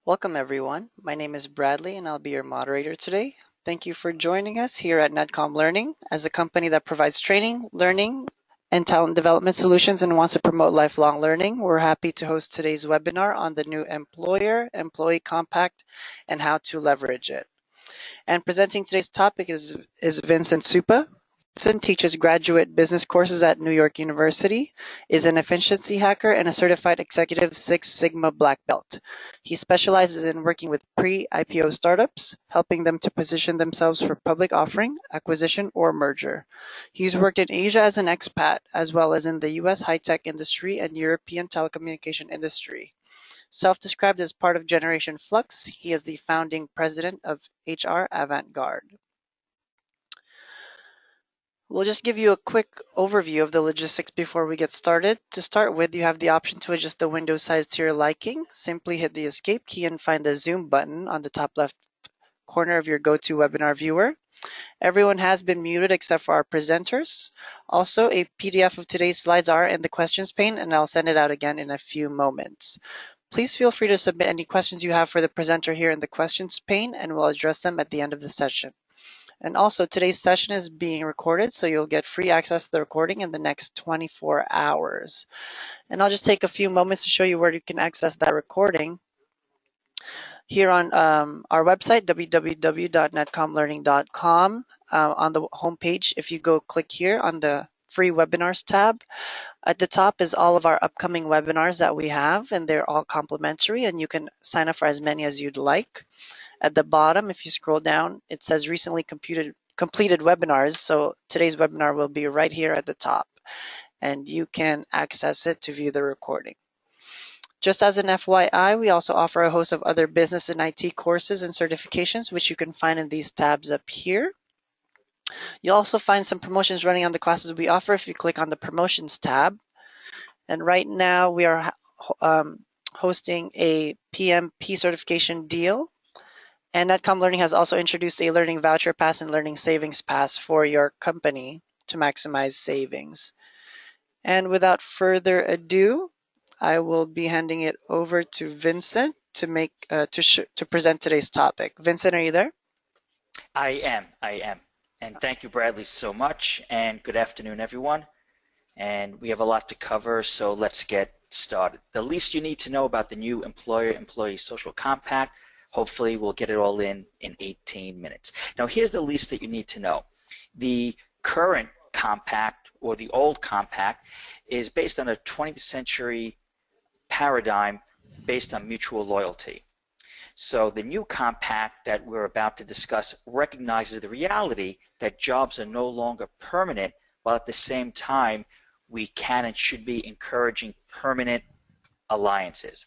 Welcome everyone. My name is Bradley and I'll be your moderator today. Thank you for joining us here at NetCom Learning. As a company that provides training, learning, and talent development solutions and wants to promote lifelong learning, we're happy to host today's webinar on the new Employer-Employee Compact and how to leverage it. And presenting today's topic is Vincent Suppa. Vincent teaches graduate business courses at New York University, is an efficiency hacker, and a certified executive Six Sigma Black Belt. He specializes in working with pre-IPO startups, helping them to position themselves for public offering, acquisition, or merger. He's worked in Asia as an expat, as well as in the US high-tech industry and European telecommunication industry. Self-described as part of Generation Flux, he is the founding president of HR Avant-Garde. We'll just give you a quick overview of the logistics before we get started. To start with, you have the option to adjust the window size to your liking. Simply hit the escape key and find the zoom button on the top left corner of your GoToWebinar viewer. Everyone has been muted except for our presenters. Also, a PDF of today's slides are in the questions pane, and I'll send it out again in a few moments. Please feel free to submit any questions you have for the presenter here in the questions pane, and we'll address them at the end of the session. And also, today's session is being recorded, so you'll get free access to the recording in the next 24 hours. And I'll just take a few moments to show you where you can access that recording. Here on our website, www.netcomlearning.com, on the homepage, if you go click here on the free webinars tab, at the top is all of our upcoming webinars that we have, and they're all complimentary, and you can sign up for as many as you'd like. At the bottom, if you scroll down, it says recently completed webinars. So today's webinar will be right here at the top, and you can access it to view the recording. Just as an FYI, we also offer a host of other business and IT courses and certifications, which you can find in these tabs up here. You'll also find some promotions running on the classes we offer if you click on the promotions tab. And right now we are hosting a PMP certification deal. And NetCom Learning has also introduced a Learning Voucher Pass and Learning Savings Pass for your company to maximize savings. And without further ado, I will be handing it over to Vincent to present today's topic. Vincent, are you there? I am. And thank you, Bradley, so much. And good afternoon, everyone. And we have a lot to cover, so let's get started. The least you need to know about the new Employer-Employee Social Compact. Hopefully, we'll get it all in 18 minutes. Now, here's the least that you need to know. The current compact, or the old compact, is based on a 20th century paradigm based on mutual loyalty. So the new compact that we're about to discuss recognizes the reality that jobs are no longer permanent, while at the same time, we can and should be encouraging permanent alliances.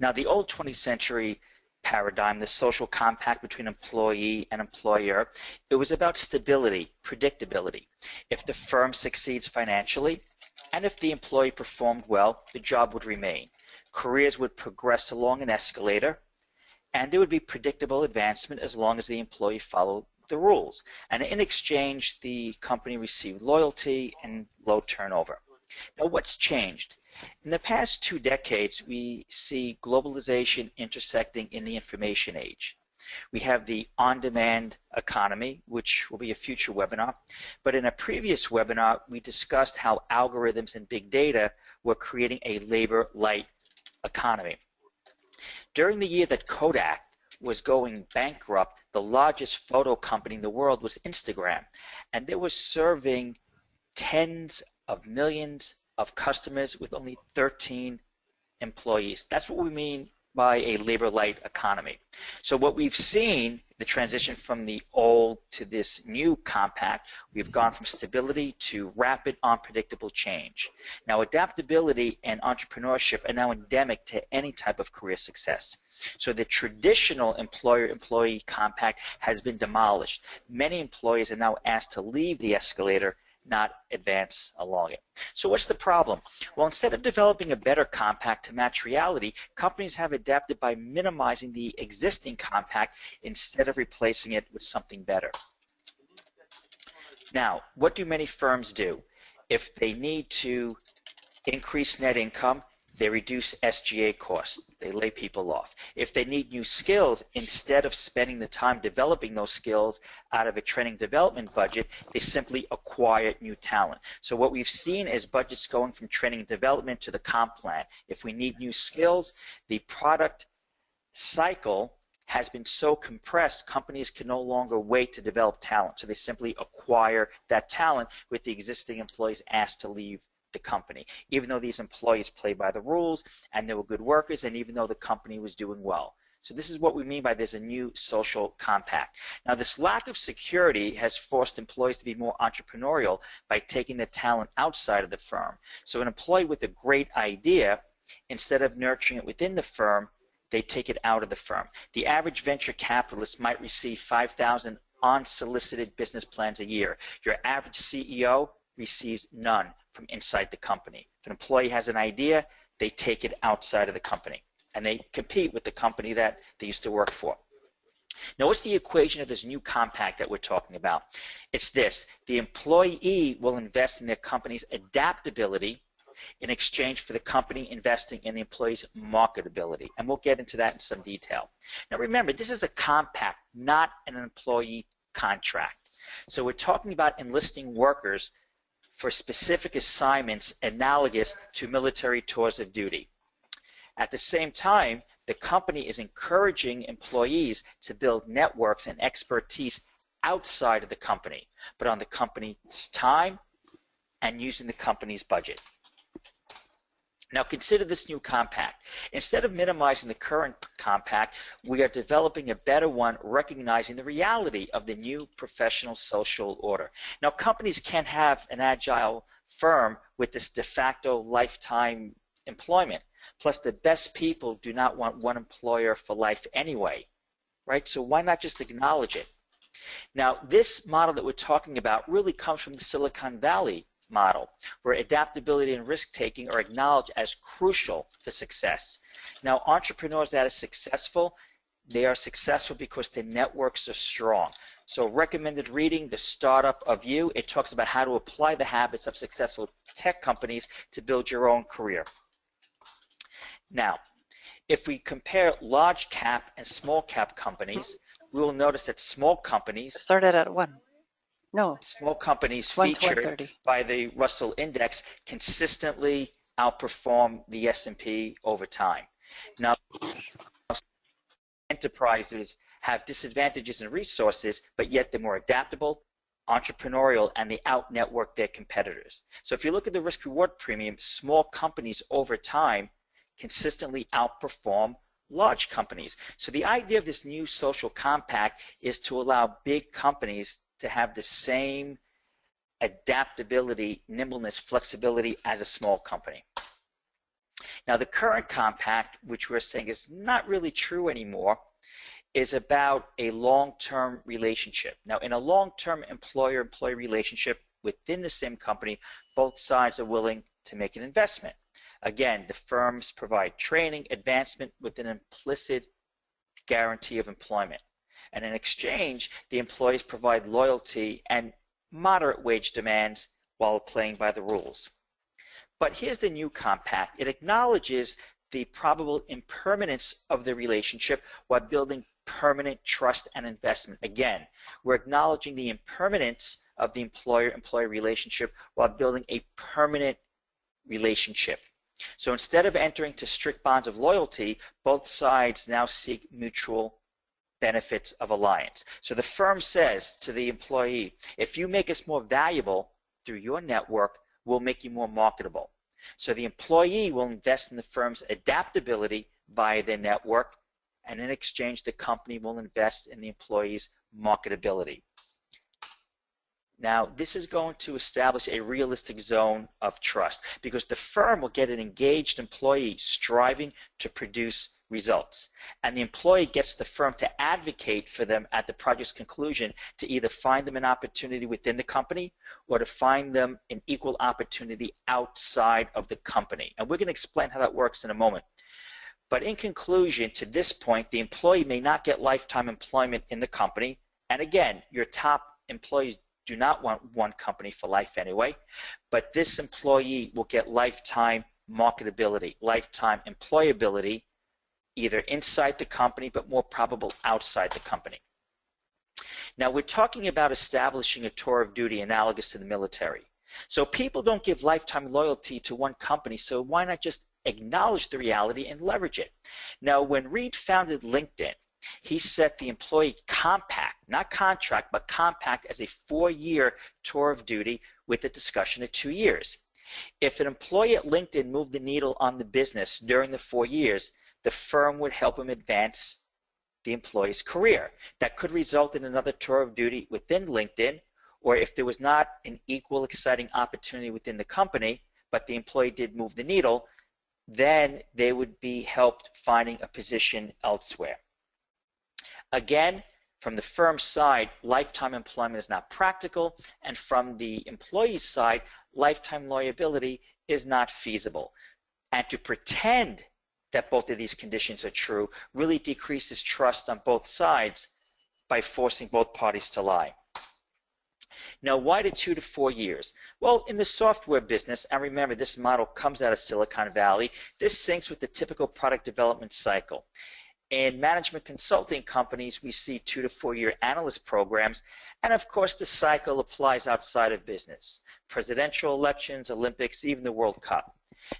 Now, the old 20th century paradigm, the social compact between employee and employer, it was about stability, predictability. If the firm succeeds financially, and if the employee performed well, the job would remain. Careers would progress along an escalator, and there would be predictable advancement as long as the employee followed the rules. And in exchange, the company received loyalty and low turnover. Now, what's changed? In the past 2 decades, we see globalization intersecting in the information age. We have the on-demand economy, which will be a future webinar. But in a previous webinar, we discussed how algorithms and big data were creating a labor-light economy. During the year that Kodak was going bankrupt, the largest photo company in the world was Instagram. And they were serving tens of millions of customers with only 13 employees. That's what we mean by a labor-light economy. So what we've seen, the transition from the old to this new compact, we've gone from stability to rapid, unpredictable change. Now, adaptability and entrepreneurship are now endemic to any type of career success. So the traditional employer-employee compact has been demolished. Many employees are now asked to leave the escalator, not advance along it. So what's the problem? Well, instead of developing a better compact to match reality, companies have adapted by minimizing the existing compact instead of replacing it with something better. Now, what do many firms do? If they need to increase net income, they reduce SGA costs. They lay people off. If they need new skills, instead of spending the time developing those skills out of a training development budget, they simply acquire new talent. So what we've seen is budgets going from training and development to the comp plan. If we need new skills, the product cycle has been so compressed, companies can no longer wait to develop talent. So they simply acquire that talent with the existing employees asked to leave the company, even though these employees play by the rules and they were good workers, and even though the company was doing well. So this is what we mean by there's a new social compact. Now, this lack of security has forced employees to be more entrepreneurial by taking the talent outside of the firm. So an employee with a great idea, instead of nurturing it within the firm, they take it out of the firm. The average venture capitalist might receive 5,000 unsolicited business plans a year. Your average CEO receives none from inside the company. If an employee has an idea, they take it outside of the company, and they compete with the company that they used to work for. Now, what's the equation of this new compact that we're talking about? It's this: the employee will invest in their company's adaptability in exchange for the company investing in the employee's marketability. And we'll get into that in some detail. Now remember, this is a compact, not an employee contract. So we're talking about enlisting workers for specific assignments analogous to military tours of duty. At the same time, the company is encouraging employees to build networks and expertise outside of the company, but on the company's time and using the company's budget. Now consider this new compact. Instead of minimizing the current compact, we are developing a better one, recognizing the reality of the new professional social order. Now, companies can't have an agile firm with this de facto lifetime employment. Plus, the best people do not want one employer for life anyway, right? So why not just acknowledge it? Now, this model that we're talking about really comes from the Silicon Valley model, where adaptability and risk-taking are acknowledged as crucial for success. Now, entrepreneurs that are successful, they are successful because their networks are strong. So recommended reading, The Startup of You, it talks about how to apply the habits of successful tech companies to build your own career. Now, if we compare large cap and small cap companies, we will notice that small companies Started at 1. No, small companies 1 to featured 130. by the Russell Index consistently outperform the S&P over time. Now, enterprises have disadvantages in resources, but yet they're more adaptable, entrepreneurial, and they out-network their competitors. So if you look at the risk-reward premium, small companies over time consistently outperform large companies. So the idea of this new social compact is to allow big companies to have the same adaptability, nimbleness, flexibility as a small company. Now, the current compact, which we're saying is not really true anymore, is about a long-term relationship. Now, in a long-term employer-employee relationship within the same company, both sides are willing to make an investment. Again, the firms provide training, advancement with an implicit guarantee of employment. And in exchange, the employees provide loyalty and moderate wage demands while playing by the rules. But here's the new compact. It acknowledges the probable impermanence of the relationship while building permanent trust and investment. Again, we're acknowledging the impermanence of the employer-employee relationship while building a permanent relationship. So instead of entering to strict bonds of loyalty, both sides now seek mutual benefits of alliance. So the firm says to the employee, if you make us more valuable through your network, we'll make you more marketable. So the employee will invest in the firm's adaptability via their network, and in exchange, the company will invest in the employee's marketability. Now, this is going to establish a realistic zone of trust because the firm will get an engaged employee striving to produce results. And the employee gets the firm to advocate for them at the project's conclusion to either find them an opportunity within the company or to find them an equal opportunity outside of the company. And we're going to explain how that works in a moment. But in conclusion, to this point, the employee may not get lifetime employment in the company. And again, your top employees do not want one company for life anyway, but this employee will get lifetime marketability, lifetime employability, either inside the company, but more probable outside the company. Now, we're talking about establishing a tour of duty analogous to the military. So people don't give lifetime loyalty to one company, so why not just acknowledge the reality and leverage it? Now, when Reed founded LinkedIn, he set the employee compact, not contract, but compact as a 4-year tour of duty with a discussion of 2 years. If an employee at LinkedIn moved the needle on the business during the 4 years, the firm would help him advance the employee's career. That could result in another tour of duty within LinkedIn, or if there was not an equal exciting opportunity within the company, but the employee did move the needle, then they would be helped finding a position elsewhere. Again, from the firm's side, lifetime employment is not practical, and from the employee's side, lifetime loyalty is not feasible. And to pretend that both of these conditions are true really decreases trust on both sides by forcing both parties to lie. Now, why the 2 to 4 years? Well, in the software business, and remember this model comes out of Silicon Valley, this syncs with the typical product development cycle. In management consulting companies, we see 2 to 4 year analyst programs, and of course the cycle applies outside of business. Presidential elections, Olympics, even the World Cup.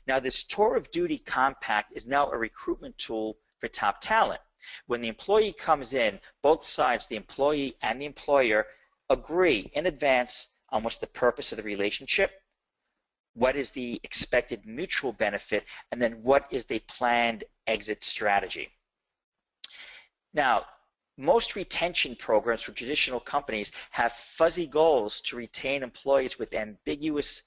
Now, this tour of duty compact is now a recruitment tool for top talent. When the employee comes in, both sides, the employee and the employer, agree in advance on what's the purpose of the relationship, what is the expected mutual benefit, and then what is the planned exit strategy. Now, most retention programs for traditional companies have fuzzy goals to retain employees with ambiguous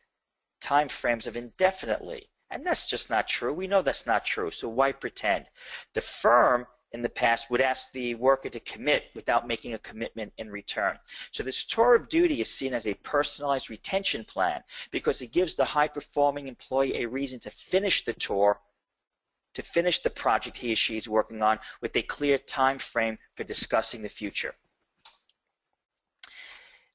time frames of indefinitely. And that's just not true. We know that's not true, so why pretend? The firm in the past would ask the worker to commit without making a commitment in return. So this tour of duty is seen as a personalized retention plan because it gives the high-performing employee a reason to finish the tour, to finish the project he or she is working on with a clear time frame for discussing the future.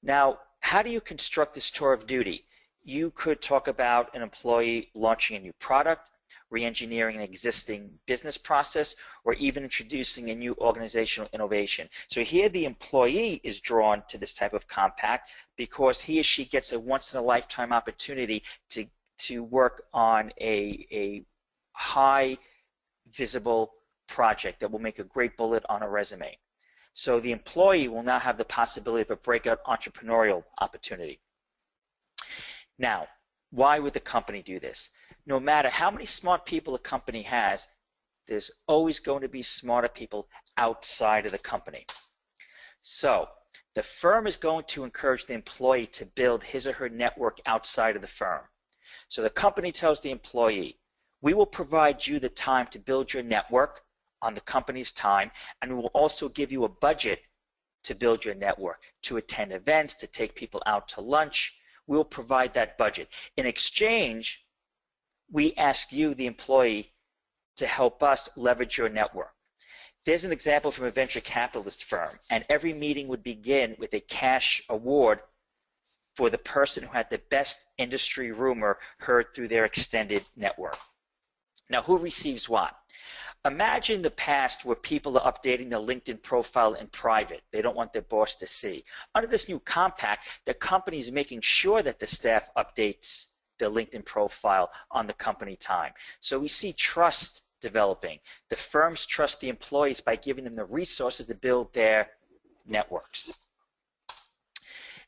Now, how do you construct this tour of duty? You could talk about an employee launching a new product, re-engineering an existing business process, or even introducing a new organizational innovation. So here the employee is drawn to this type of compact because he or she gets a once-in-a-lifetime opportunity to work on a high visible project that will make a great bullet on a resume. So the employee will now have the possibility of a breakout entrepreneurial opportunity. Now, why would the company do this? No matter how many smart people a company has, there's always going to be smarter people outside of the company. So the firm is going to encourage the employee to build his or her network outside of the firm. So the company tells the employee, we will provide you the time to build your network on the company's time, and we will also give you a budget to build your network, to attend events, to take people out to lunch. We will provide that budget. In exchange, we ask you, the employee, to help us leverage your network. There's an example from a venture capitalist firm, and every meeting would begin with a cash award for the person who had the best industry rumor heard through their extended network. Now, who receives what? Imagine the past where people are updating their LinkedIn profile in private. They don't want their boss to see. Under this new compact, the company is making sure that the staff updates their LinkedIn profile on the company time. So we see trust developing. The firms trust the employees by giving them the resources to build their networks.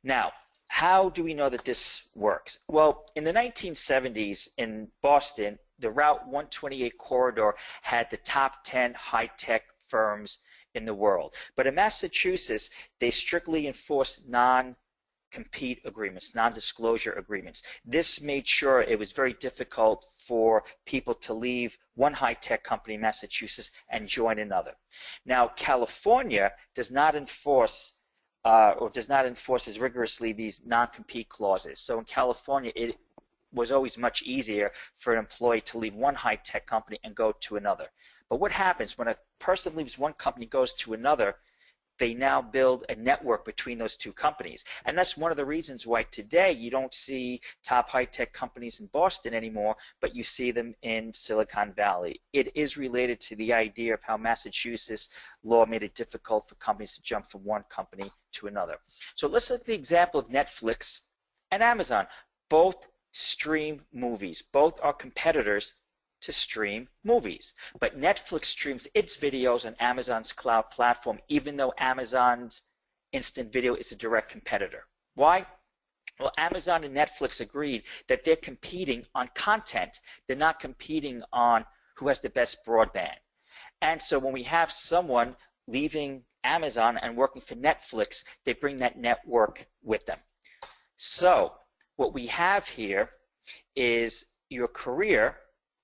Now, how do we know that this works? Well, in the 1970s in Boston, the Route 128 corridor had the top 10 high-tech firms in the world. But in Massachusetts, they strictly enforced non-compete agreements, non-disclosure agreements. This made sure it was very difficult for people to leave one high-tech company in Massachusetts and join another. Now, California does not enforce as rigorously these non-compete clauses. So in California, it was always much easier for an employee to leave one high-tech company and go to another. But what happens when a person leaves one company, goes to another, they now build a network between those two companies. And that's one of the reasons why today you don't see top high-tech companies in Boston anymore, but you see them in Silicon Valley. It is related to the idea of how Massachusetts law made it difficult for companies to jump from one company to another. So let's look at the example of Netflix and Amazon. Both stream movies. Both are competitors to stream movies. But Netflix streams its videos on Amazon's cloud platform, even though Amazon's instant video is a direct competitor. Why? Well, Amazon and Netflix agreed that they're competing on content. They're not competing on who has the best broadband. And so when we have someone leaving Amazon and working for Netflix, they bring that network with them. So what we have here is your career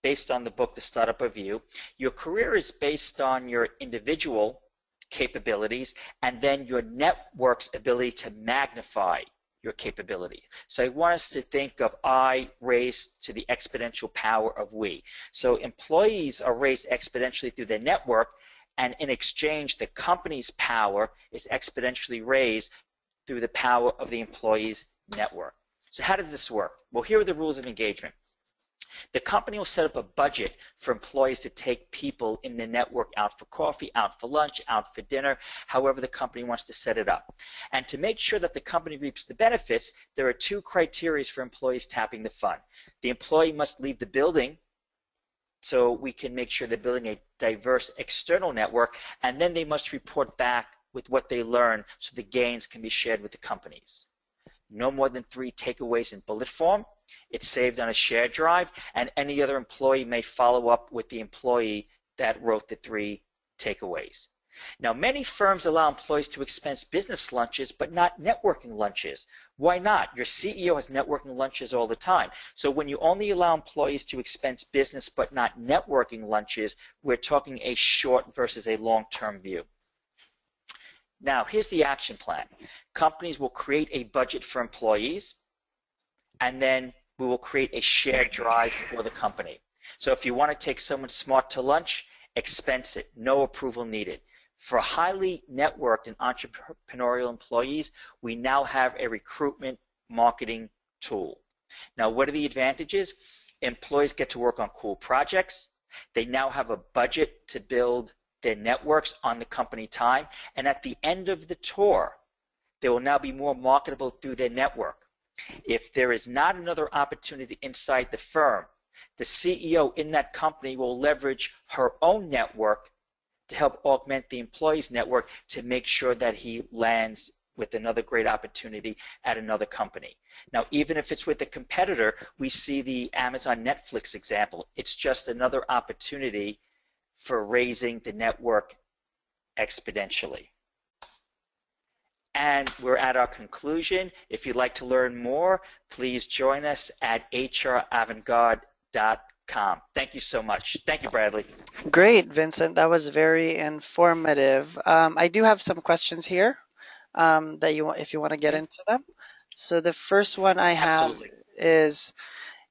based on the book, The Startup of You. Your career is based on your individual capabilities and then your network's ability to magnify your capability. So I want us to think of I raised to the exponential power of we. So employees are raised exponentially through their network, and in exchange, the company's power is exponentially raised through the power of the employee's network. So how does this work? Well, here are the rules of engagement. The company will set up a budget for employees to take people in the network out for coffee, out for lunch, out for dinner, however the company wants to set it up. And to make sure that the company reaps the benefits, there are two criteria for employees tapping the fund. The employee must leave the building so we can make sure they're building a diverse external network, and then they must report back with what they learn so the gains can be shared with the companies. No more than 3 takeaways in bullet form. It's saved on a shared drive, and any other employee may follow up with the employee that wrote the 3 takeaways. Now, many firms allow employees to expense business lunches, but not networking lunches. Why not? Your CEO has networking lunches all the time. So when you only allow employees to expense business, but not networking lunches, we're talking a short versus a long-term view. Now, here's the action plan. Companies will create a budget for employees, and then we will create a shared drive for the company. So if you want to take someone smart to lunch, expense it, no approval needed. For highly networked and entrepreneurial employees, we now have a recruitment marketing tool. Now, what are the advantages? Employees get to work on cool projects. They now have a budget to build their networks on the company time, and at the end of the tour, they will now be more marketable through their network. If there is not another opportunity inside the firm, the CEO in that company will leverage her own network to help augment the employee's network to make sure that he lands with another great opportunity at another company. Now, even if it's with a competitor, we see the Amazon Netflix example. It's just another opportunity for raising the network exponentially. And we're at our conclusion. If you'd like to learn more, please join us at hravantgarde.com. Thank you so much. Thank you, Bradley. Great, Vincent. That was very informative. I do have some questions here that if you want to get into them. So the first one I have Absolutely. is,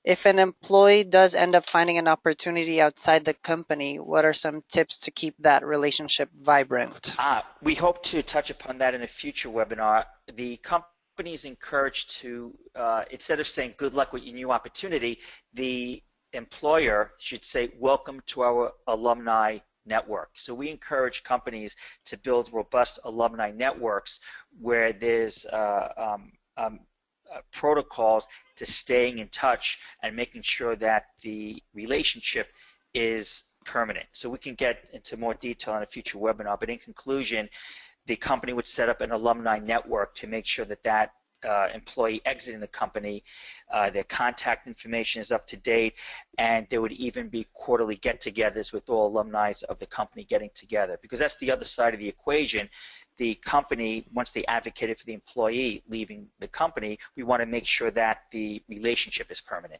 if an employee does end up finding an opportunity outside the company, what are some tips to keep that relationship vibrant? We hope to touch upon that in a future webinar. The company is encouraged to, instead of saying good luck with your new opportunity, the employer should say welcome to our alumni network. So we encourage companies to build robust alumni networks where there's protocols to staying in touch and making sure that the relationship is permanent. So we can get into more detail in a future webinar, but in conclusion, the company would set up an alumni network to make sure that that employee exiting the company, their contact information is up to date, and there would even be quarterly get-togethers with all alumni of the company getting together, because that's the other side of the equation. The company, once they advocated for the employee leaving the company, we want to make sure that the relationship is permanent.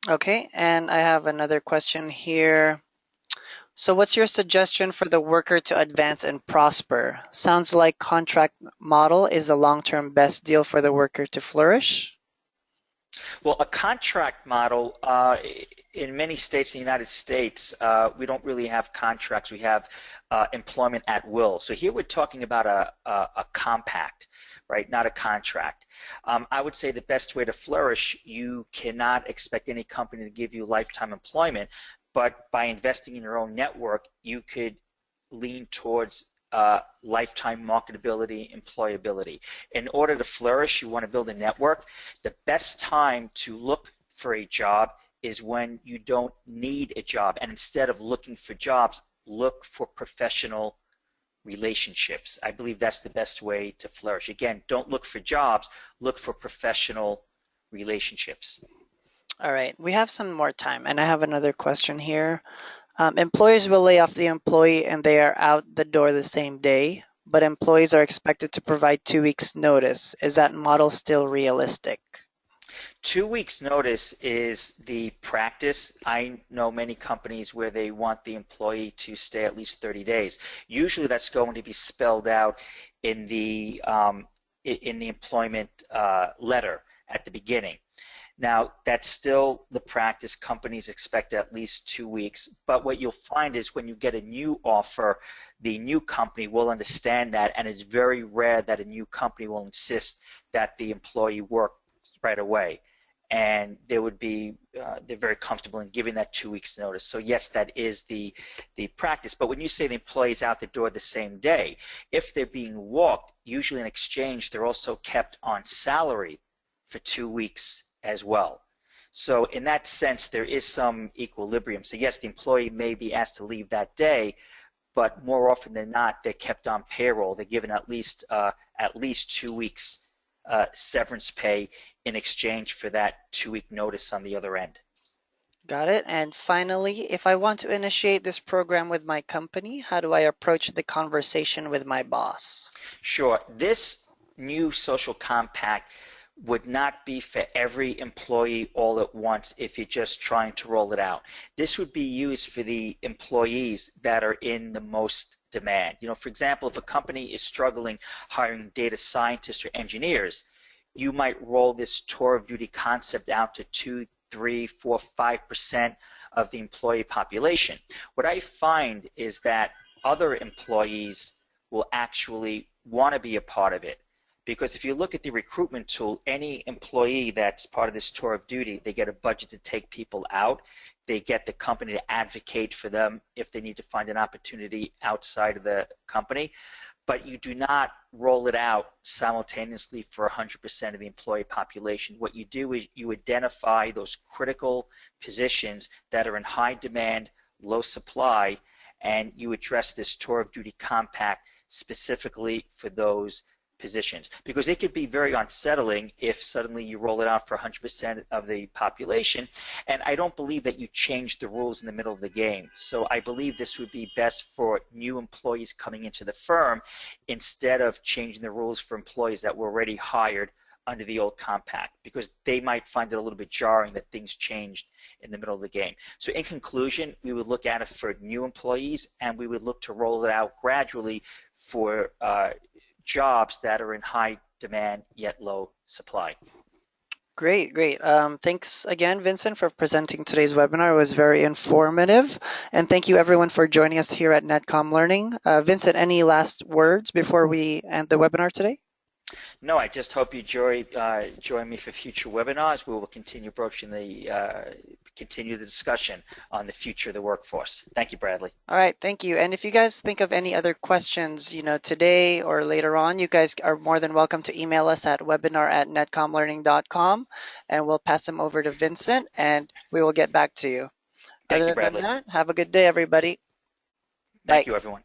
Okay, and I have another question here. So what's your suggestion for the worker to advance and prosper? Sounds like contract model is the long-term best deal for the worker to flourish. Well, a contract model in many states in the United States, we don't really have contracts. We have employment at will. So here we're talking about a compact, right? Not a contract. I would say the best way to flourish, you cannot expect any company to give you lifetime employment, but by investing in your own network, you could lean towards lifetime marketability, employability. In order to flourish, you want to build a network. The best time to look for a job is when you don't need a job. And instead of looking for jobs, look for professional relationships. I believe that's the best way to flourish. Again, don't look for jobs, look for professional relationships. All right, we have some more time, and I have another question here. Employers will lay off the employee and they are out the door the same day, but employees are expected to provide 2 weeks notice. Is that model still realistic? 2 weeks notice is the practice. I know many companies where they want the employee to stay at least 30 days. Usually that's going to be spelled out in the employment letter at the beginning. Now, that's still the practice. Companies expect at least 2 weeks, but what you'll find is when you get a new offer, the new company will understand that, and it's very rare that a new company will insist that the employee work right away. And they would be, they're very comfortable in giving that 2 weeks notice. So yes, that is the practice. But when you say the employee's out the door the same day, if they're being walked, usually in exchange, they're also kept on salary for 2 weeks as well. So in that sense, there is some equilibrium. So yes, the employee may be asked to leave that day, but more often than not, they're kept on payroll. They're given at least 2 weeks severance pay in exchange for that 2 week notice on the other end. Got it. And finally, if I want to initiate this program with my company, how do I approach the conversation with my boss? Sure. This new social compact would not be for every employee all at once if you're just trying to roll it out. This would be used for the employees that are in the most demand. You know, for example, if a company is struggling hiring data scientists or engineers, you might roll this tour of duty concept out to 2, 3, 4, 5% of the employee population. What I find is that other employees will actually want to be a part of it. Because if you look at the recruitment tool, any employee that's part of this tour of duty, they get a budget to take people out. They get the company to advocate for them if they need to find an opportunity outside of the company. But you do not roll it out simultaneously for 100% of the employee population. What you do is you identify those critical positions that are in high demand, low supply, and you address this tour of duty compact specifically for those positions, because it could be very unsettling if suddenly you roll it out for 100% of the population, and I don't believe that you change the rules in the middle of the game. So I believe this would be best for new employees coming into the firm instead of changing the rules for employees that were already hired under the old compact, because they might find it a little bit jarring that things changed in the middle of the game. So in conclusion, we would look at it for new employees, and we would look to roll it out gradually for jobs that are in high demand yet low supply. Great, great. Thanks again, Vincent, for presenting today's webinar. It was very informative. And thank you, everyone, for joining us here at NetCom Learning. Vincent, any last words before we end the webinar today? No, I just hope you join me for future webinars. We will continue broaching continue the discussion on the future of the workforce. Thank you, Bradley. All right, thank you. And if you guys think of any other questions, today or later on, you guys are more than welcome to email us at webinar@netcomlearning.com, and we'll pass them over to Vincent, and we will get back to you. Thank Other you, Bradley. than that, have a good day, everybody. Thank Bye. you, everyone.